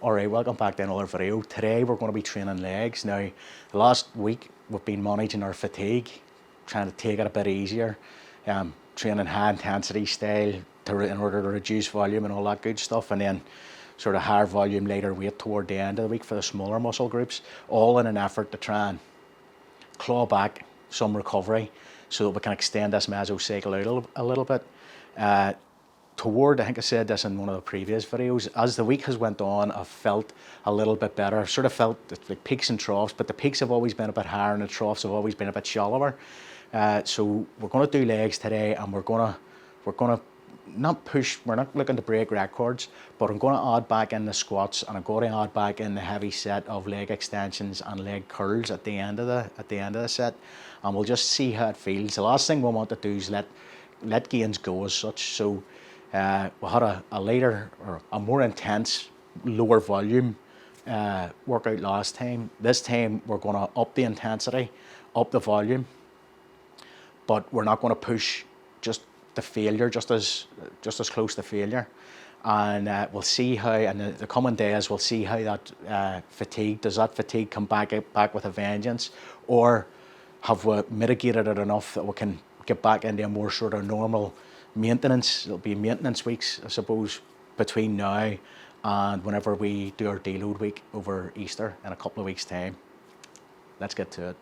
Alright, welcome back to another video. Today we're going to be training legs. Now, the last week we've been managing our fatigue, trying to take it a bit easier, training high intensity style in order to reduce volume and all that good stuff, and then sort of higher volume, lighter weight toward the end of the week for the smaller muscle groups, all in an effort to try and claw back some recovery so that we can extend this mesocycle out a little bit. I think I said this in one of the previous videos, as the week has went on, I've felt a little bit better. I've sort of felt like peaks and troughs, but the peaks have always been a bit higher and the troughs have always been a bit shallower. So we're going to do legs today, and we're going to not push, we're not looking to break records, but I'm going to add back in the squats, and I'm going to add back in the heavy set of leg extensions and leg curls at the end of the set, and we'll just see how it feels. The last thing we want to do is let gains go as such. So we had a lighter or a more intense, lower volume workout last time. This time we're going to up the intensity, up the volume, but we're not going to push just the failure, just as close to failure. And we'll see how, in the coming days, we'll see how that does that fatigue come back with a vengeance, or have we mitigated it enough that we can get back into a more sort of normal maintenance. It'll be maintenance weeks, I suppose, between now and whenever we do our deload week over Easter in a couple of weeks' time. Let's get to it.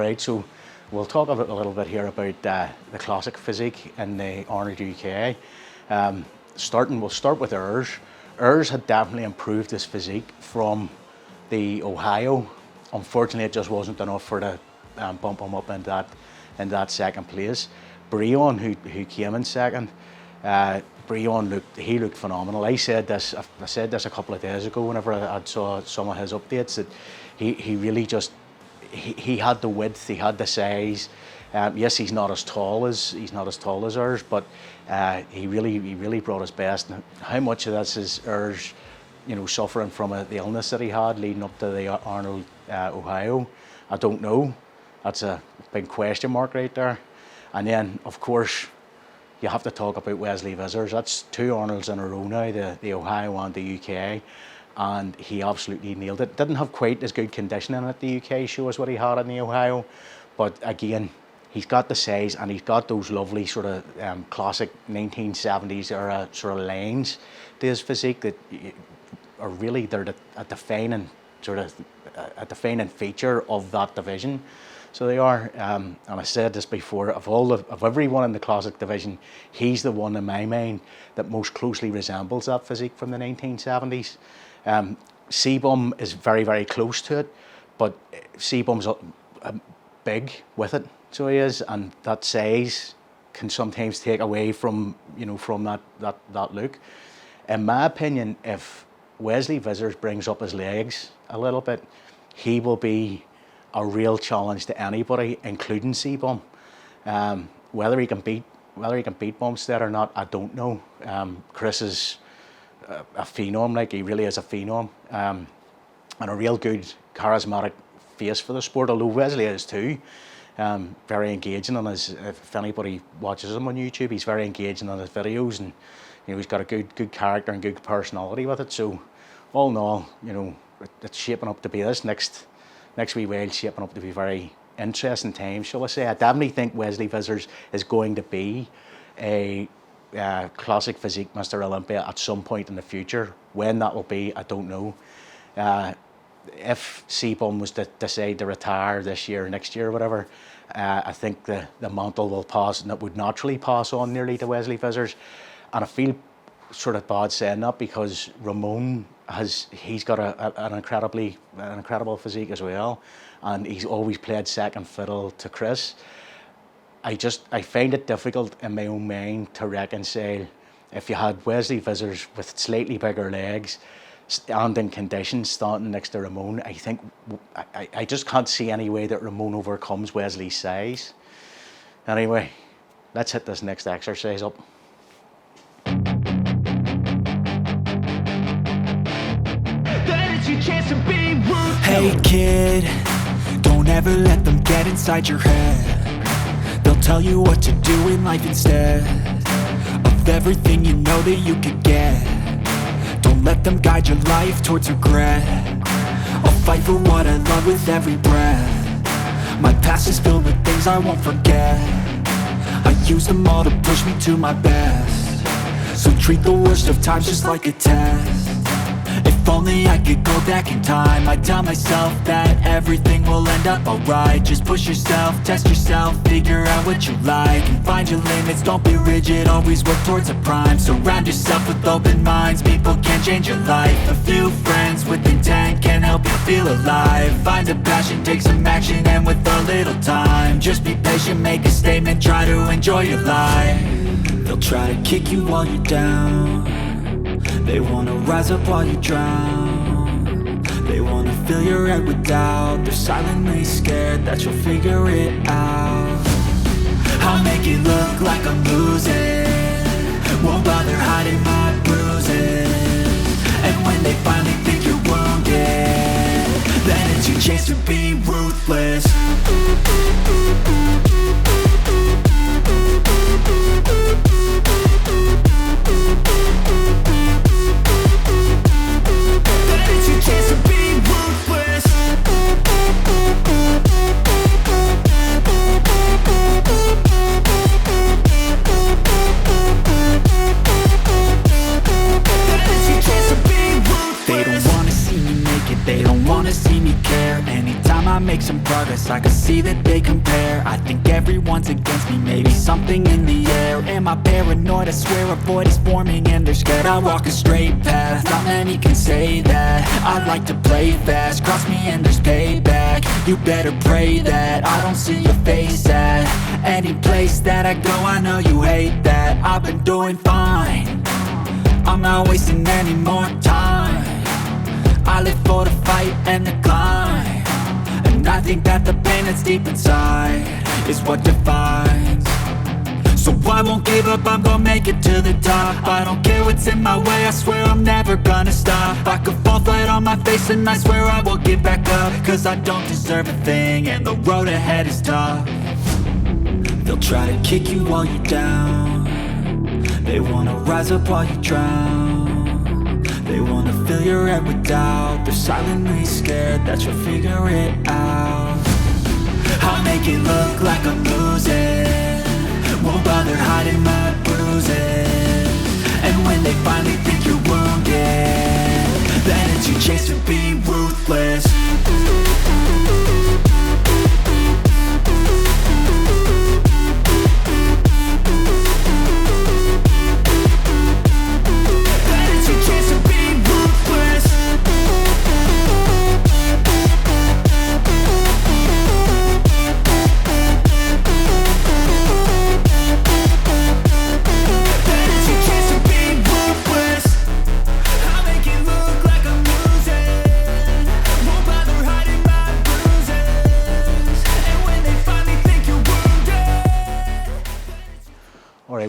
right, so we'll talk a little bit here about the classic physique in the Arnold UK. We'll start with Urs. Urs had definitely improved his physique from the Ohio. Unfortunately, it just wasn't enough for to bump him up in that second place. Breon, who came in second, Breon looked phenomenal. I said this a couple of days ago whenever I saw some of his updates, that he really just he had the width, he had the size. Yes, he's not as tall as Urs, but he really brought his best. Now, how much of this is Urs, suffering from the illness that he had leading up to the Arnold Ohio? I don't know. That's a big question mark right there. And then, of course, you have to talk about Wesley Vissers. That's 2 Arnolds in a row now, the Ohio and the UK, and he absolutely nailed it. Didn't have quite as good conditioning at the UK show as what he had in the Ohio, but again, he's got the size and he's got those lovely sort of classic 1970s era sort of lines to his physique that are really a defining feature of that division. So they are, and I said this before, of everyone in the classic division, he's the one in my mind that most closely resembles that physique from the 1970s. Sebum is very, very close to it, but Sebum's big with it, so he is, and that size can sometimes take away from that look. In my opinion, if Wesley Vissers brings up his legs a little bit, he will be a real challenge to anybody, including Sebum. Whether he can beat Bumstead or not, I don't know. Chris is a phenom, like he really is a phenom, and a real good charismatic face for the sport. Although Wesley is too. Very engaging on his. If anybody watches him on YouTube, he's very engaging on his videos, and he's got a good character and good personality with it. So, all in all, it's shaping up to be this next wee while, shaping up to be very interesting times, shall I say. I definitely think Wesley Vissers is going to be a classic physique Mr. Olympia at some point in the future. When that will be, I don't know. If Sebum was to decide to retire this year, next year, or whatever, I think the mantle will pass, and it would naturally pass on nearly to Wesley Vissers. And I feel sort of bad saying that because Ramon he's got an incredible physique as well, and he's always played second fiddle to Chris. I find it difficult in my own mind to reconcile if you had Wesley Vissers with slightly bigger legs and in condition standing next to Ramon. I just can't see any way that Ramon overcomes Wesley's size. Anyway, let's hit this next exercise up. Hey kid, don't ever let them get inside your head. They'll tell you what to do in life instead of everything you know that you could get. Don't let them guide your life towards regret. I'll fight for what I love with every breath. My past is filled with things I won't forget. I use them all to push me to my best. So treat the worst of times just like a test. If only I could go back in time, I'd tell myself that everything will end up alright. Just push yourself, test yourself, figure out what you like, and find your limits, don't be rigid, always work towards a prime. Surround yourself with open minds, people can change your life. A few friends with intent can help you feel alive. Find a passion, take some action, and with a little time, just be patient, make a statement, try to enjoy your life. They'll try to kick you while you're down. They wanna rise up while you drown. They wanna fill your head with doubt. They're silently scared that you'll figure it out. I'll make it look like I'm losing, won't bother hiding my bruises. And when they finally think you're wounded, then it's your chance to be ruthless. nervous, I can see that they compare. I think everyone's against me, maybe something in the air. Am I paranoid? I swear a void is forming and they're scared. I walk a straight path, not many can say that. I like to play fast, cross me and there's payback. You better pray that I don't see your face at any place that I go. I know you hate that. I've been doing fine, I'm not wasting any more time. I live for the fight and the climb, and I think that the pain that's deep inside is what defines. So I won't give up, I'm gonna make it to the top. I don't care what's in my way, I swear I'm never gonna stop. I could fall flat on my face and I swear I will get back up, cause I don't deserve a thing and the road ahead is tough. They'll try to kick you while you're down, they wanna rise up while you drown. They wanna fill your head with doubt, they're silently scared that you'll figure it out. I'll make it look like I'm losing, won't bother hiding my bruises. And when they finally think you're wounded, then it's your chance to be ruthless.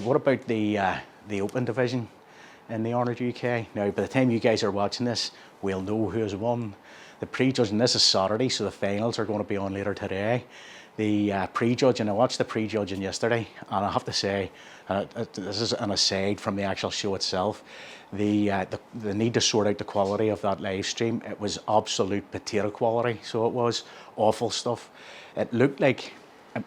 What about the Open division in the Arnold UK? Now, by the time you guys are watching this, we'll know who has won. The pre-judging, this is Saturday, so the finals are going to be on later today. The pre-judging, I watched the pre-judging yesterday, and I have to say, this is an aside from the actual show itself, the need to sort out the quality of that live stream. It was absolute potato quality, so it was awful stuff. It looked like,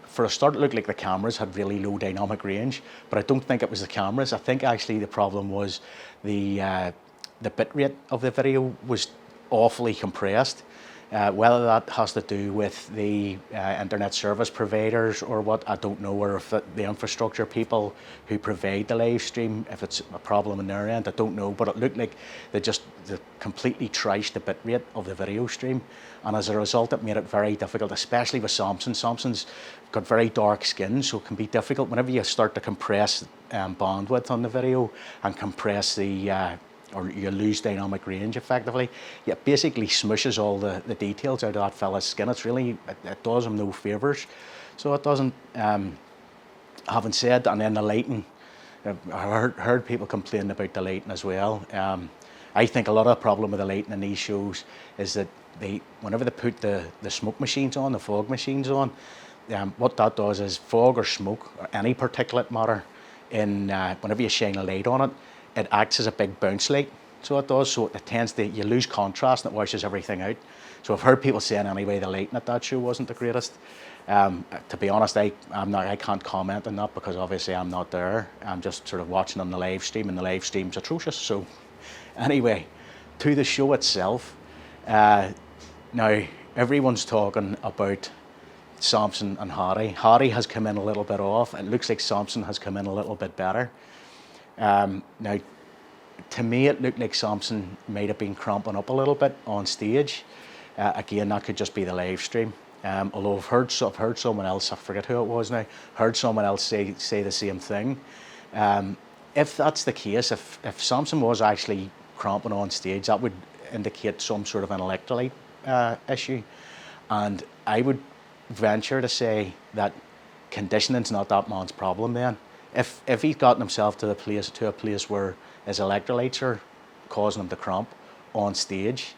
for a start, it looked like the cameras had really low dynamic range, but I don't think it was the cameras. I think actually the problem was the bit rate of the video was awfully compressed. Whether that has to do with the internet service providers or what, I don't know, or if the infrastructure people who provide the live stream, if it's a problem in their end, I don't know, but it looked like they completely trashed the bit rate of the video stream, and as a result it made it very difficult, especially with Samson. Samson's got very dark skin, so it can be difficult whenever you start to compress bandwidth on the video and compress or you lose dynamic range effectively. It basically smushes all the details out of that fella's skin. It's really, it does him no favours. So it doesn't, having said, and then the lighting, I heard people complain about the lighting as well. I think a lot of the problem with the lighting in these shows is that whenever they put the smoke machines on, the fog machines on, what that does is fog or smoke or any particulate matter, whenever you shine a light on it, it acts as a big bounce light, so it does. So it tends to, you lose contrast and it washes everything out. So I've heard people saying anyway the lighting at that show wasn't the greatest. To be honest, I can't comment on that because obviously I'm not there. I'm just sort of watching on the live stream, and the live stream's atrocious. So anyway, to the show itself. Now everyone's talking about Samson and Harry. Harry has come in a little bit off. It looks like Samson has come in a little bit better. Now, to me, it looked like Samson might have been cramping up a little bit on stage. Again, that could just be the live stream. Although I've heard someone else, I forget who it was now, heard someone else say the same thing. If that's the case, if Samson was actually cramping on stage, that would indicate some sort of an electrolyte issue. And I would venture to say that conditioning's not that man's problem then. If he's gotten himself to a place where his electrolytes are causing him to cramp on stage,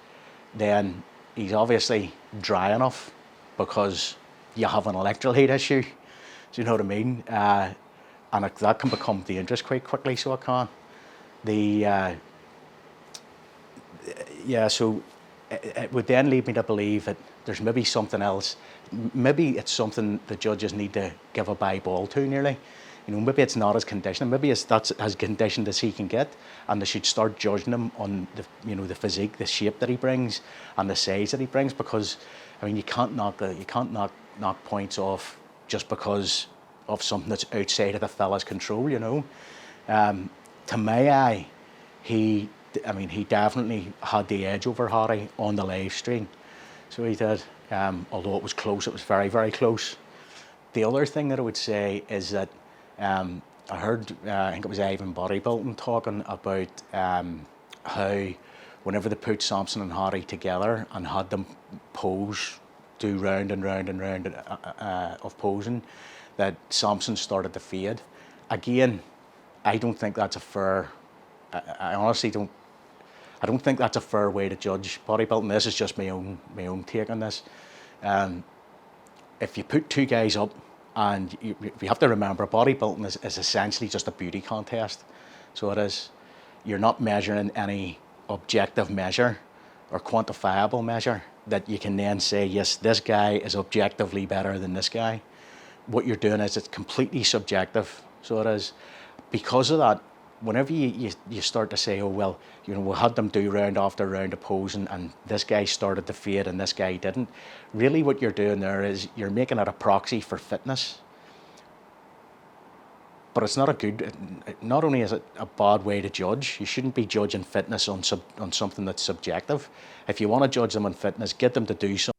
then he's obviously dry enough, because you have an electrolyte issue. Do you know what I mean? And that can become dangerous quite quickly. So it can. So it would then lead me to believe that there's maybe something else. Maybe it's something the judges need to give a bye ball to nearly. You know, maybe it's not as conditioned. Maybe that's as conditioned as he can get, and they should start judging him on the physique, the shape that he brings, and the size that he brings. Because I mean, you can't knock points off just because of something that's outside of the fella's control, you know. To my eye, he definitely had the edge over Harry on the live stream. So he did. Although it was close, it was very, very close. The other thing that I would say is that I heard, I think it was Ivan Bodybuilding talking about how whenever they put Samson and Harry together and had them pose, do round and round and round of posing, that Samson started to fade. Again, I don't think that's a fair, I honestly don't, I don't think that's a fair way to judge bodybuilding. This is just my own take on this. If you put two guys up, and you have to remember, bodybuilding is essentially just a beauty contest. So it is. You're not measuring any objective measure or quantifiable measure that you can then say, yes, this guy is objectively better than this guy. What you're doing is it's completely subjective. So it is. Because of that, whenever you start to say, oh, well, you know, we had them do round after round of posing and this guy started to fade and this guy didn't, really what you're doing there is you're making it a proxy for fitness. But it's not a good, not only is it a bad way to judge, you shouldn't be judging fitness on something that's subjective. If you want to judge them on fitness, get them to do something.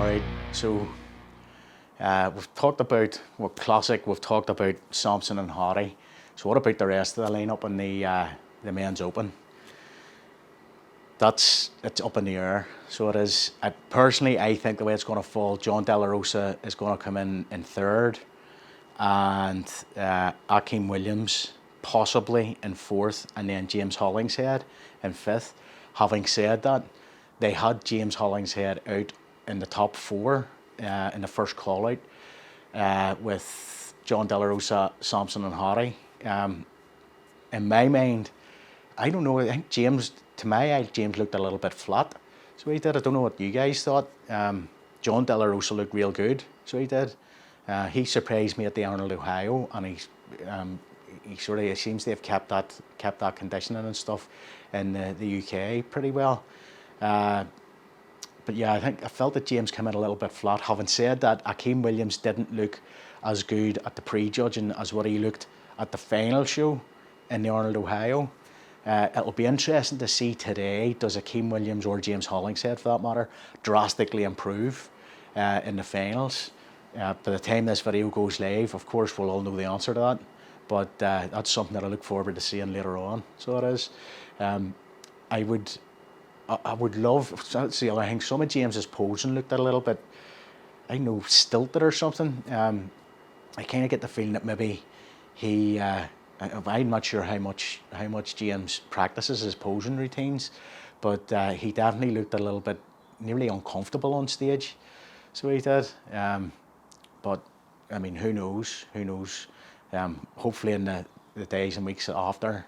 Alright, so we've talked about Classic, we've talked about Samson and Hardy. So what about the rest of the lineup in the men's open? It's up in the air. So it is. Personally, I think the way it's going to fall, John De La Rosa is going to come in third, and Akim Williams possibly in fourth, and then James Hollingshead in fifth. Having said that, they had James Hollingshead out in the top four in the first call out with John De La Rosa, Samson and Hardy. In my mind, I don't know, I think James, to my eye, James looked a little bit flat. So he did. I don't know what you guys thought. John De La Rosa looked real good. So he did. He surprised me at the Arnold, Ohio, and he seems to have kept that conditioning and stuff in the UK pretty well. But yeah, I felt that James came in a little bit flat. Having said that, Akim Williams didn't look as good at the pre-judging as what he looked at the final show in the Arnold, Ohio. It'll be interesting to see today, does Akim Williams or James Hollingshead, for that matter, drastically improve in the finals. By the time this video goes live, of course, we'll all know the answer to that. But that's something that I look forward to seeing later on. So it is. I would love, that's the other thing, some of James's posing looked a little bit, I don't know, stilted or something. I kind of get the feeling that maybe he, I'm not sure how much James practices his posing routines, but he definitely looked a little bit nearly uncomfortable on stage. So he did. But I mean, who knows? Hopefully in the days and weeks after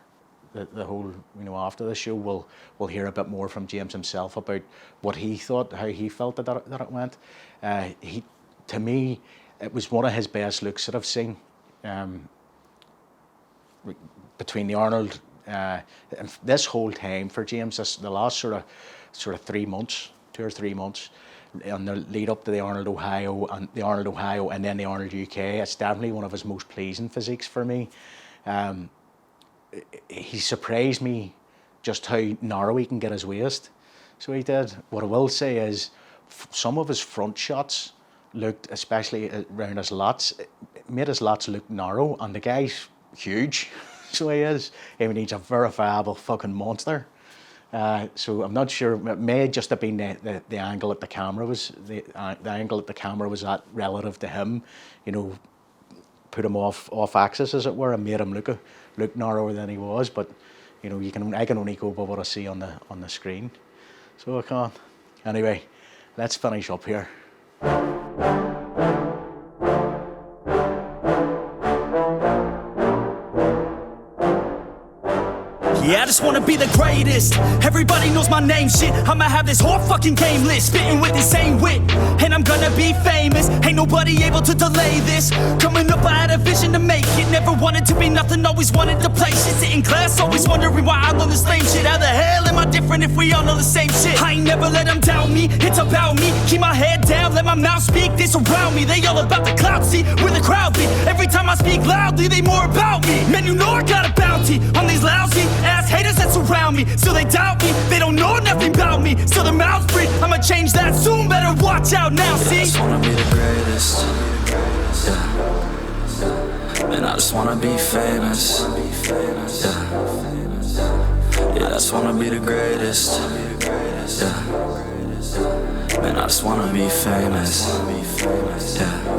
the whole, after the show, we'll hear a bit more from James himself about what he thought, how he felt that it went. To me, it was one of his best looks that I've seen. Between the Arnold, this whole time for James, the last sort of 3 months, 2 or 3 months, on the lead up to the Arnold Ohio and then the Arnold UK, it's definitely one of his most pleasing physiques for me. He surprised me just how narrow he can get his waist. So he did. What I will say is some of his front shots looked, especially around his lats, made his lats look narrow, and the guy's huge. So he is. I mean, he's a verifiable fucking monster. So I'm not sure. It may just have been the angle at the camera was the angle at the camera was at relative to him. Put him off axis, as it were, and made him look narrower than he was. But I can only go by what I see on the screen. So I can't. Anyway, let's finish up here. Yeah, I just wanna be the greatest. Everybody knows my name, shit. I'ma have this whole fucking game list, spitting with insane wit, and I'm gonna be famous. Ain't nobody able to delay this. Coming up, I had a vision to make it. Never wanted to be nothing, always wanted to play shit. Sit in class, always wondering why I love this lame shit. How the hell am I different if we all know the same shit? I ain't never let them doubt me, it's about me. Keep my head down, let my mouth speak. They surround me, they all about the clout, see where the crowd be. Every time I speak loudly, they more about me. Man, you know I got a bounty on these lousy ass haters that surround me. So they doubt me, they don't know nothing about me. So their mouths breathe, I'ma change that soon. Better watch out now, see? I just wanna be the greatest. Yeah. And I just wanna be famous. Yeah, I just wanna be the greatest. Yeah. Man, I just wanna be famous. Yeah.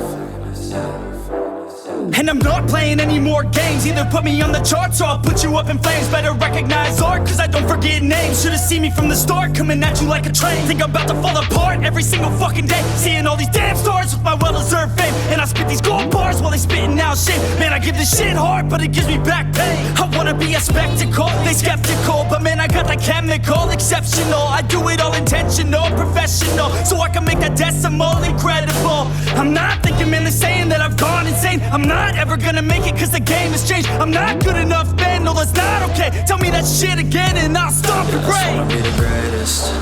And I'm not playing any more games. Either put me on the charts or I'll put you up in flames. Better recognize art, cause I don't forget names. Should've seen me from the start, coming at you like a train. Think I'm about to fall apart every single fucking day. Seeing all these damn stars with my well-deserved fame. And I spit these gold bars while they spitting out shit. Man, I give this shit hard, but it gives me back pain. I wanna be a spectacle, they skeptical. But man, I got the chemical, exceptional. I do it all intentional, professional. So I can make that decimal incredible. I'm not thinking, man, they're saying that I've gone insane. I'm not ever gonna make it cause the game has changed. I'm not good enough, man, no that's not okay. Tell me that shit again and I'll stop your brain. I just wanna be the greatest.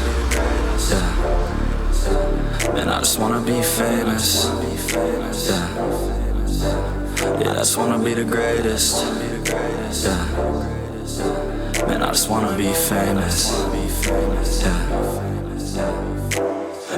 Yeah. And I just wanna be famous. Yeah, I just wanna be the greatest. Yeah. Man, I just wanna be famous. Yeah.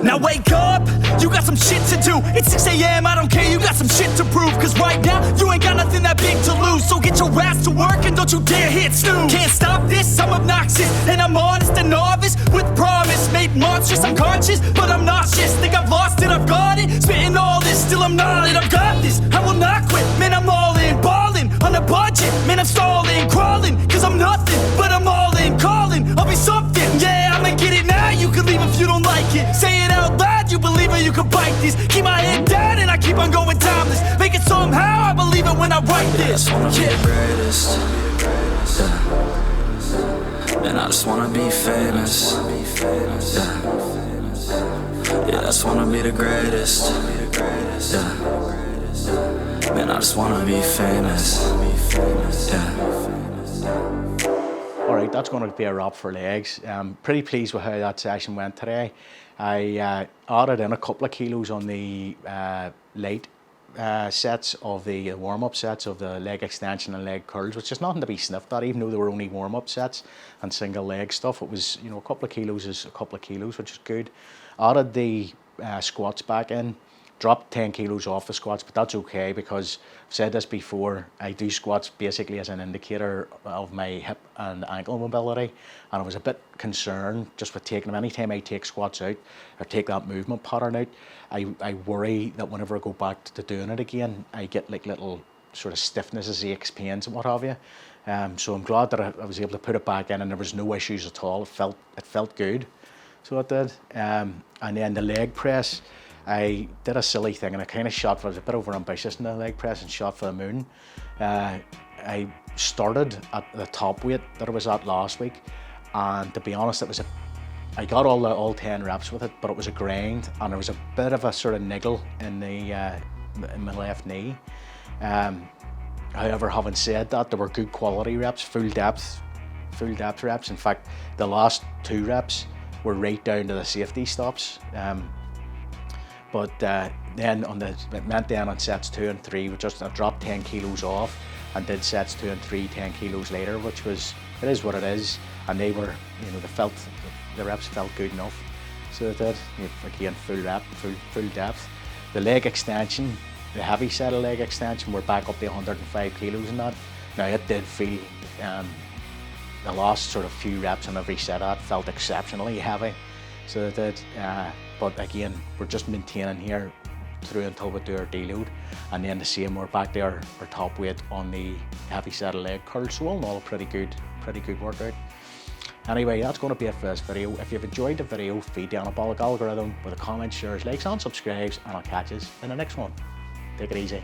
Now wake up, you got some shit to do. It's 6 a.m, I don't care, you got some shit to prove. Cause right now, you ain't got nothing that big to lose. So get your ass to work and don't you dare hit snooze. Can't stop this, I'm obnoxious, and I'm honest and novice. With promise, made monstrous, I'm conscious, but I'm nauseous. Think I've lost it, I've got it. Spitting all this, still I'm not it, I've got this. I will not quit, man, I'm all in. Ballin', on a budget, man, I'm stalling. Crawling, cause I'm nothing, but I'm all in. Calling, I'll be something, yeah, I'ma get it now. You can leave if you don't like it. Say it out loud, you believe it, you can bite this. Keep my head down and I keep on going timeless. Make it somehow, I believe it when I write this. I just wanna be the greatest, yeah. And I just wanna be famous, yeah. I just wanna be the greatest, yeah. Man, I just wanna be famous, yeah. Alright, that's going to be a wrap for legs. Pretty pleased with how that session went today. I added in a couple of kilos on the late sets of the warm-up sets of the leg extension and leg curls, which is nothing to be sniffed at, even though they were only warm-up sets and single leg stuff. It was, you know, a couple of kilos is a couple of kilos, which is good. Added the squats back in, dropped 10 kilos off the squats, but that's okay because I've said this before, I do squats basically as an indicator of my hip and ankle mobility, and I was a bit concerned just with taking them. Anytime I take squats out or take that movement pattern out, I worry that whenever I go back to doing it again, I get like little sort of stiffnesses, aches, pains and what have you. So I'm glad that I was able to put it back in and there was no issues at all. It felt good, so it did. And then the leg press, I did a silly thing and I kind of shot for, I was a bit over ambitious in the leg press and shot for the moon. I started at the top weight that I was at last week, and to be honest, I got all 10 reps with it, but it was a grind and there was a bit of a sort of niggle in my left knee. However, having said that, there were good quality reps, full depth reps. In fact, the last 2 reps were right down to the safety stops. But then it meant then on sets 2 and 3, I dropped 10 kilos off and did sets 2 and 3 10 kilos later, which was, it is what it is. And they were, you know, the reps felt good enough. So it did, again, full depth. The leg extension, the heavy set of leg extension, we're back up to 105 kilos in that. Now it did feel, the last sort of few reps on every set that felt exceptionally heavy. So it did. But again, we're just maintaining here through until we do our deload, and then the same, we're back to our top weight on the heavy set of leg curls. So all in all, a pretty good workout. Anyway, that's going to be it for this video. If you've enjoyed the video, feed the anabolic algorithm with a comment, shares, likes and subscribes, and I'll catch you in the next one. Take it easy.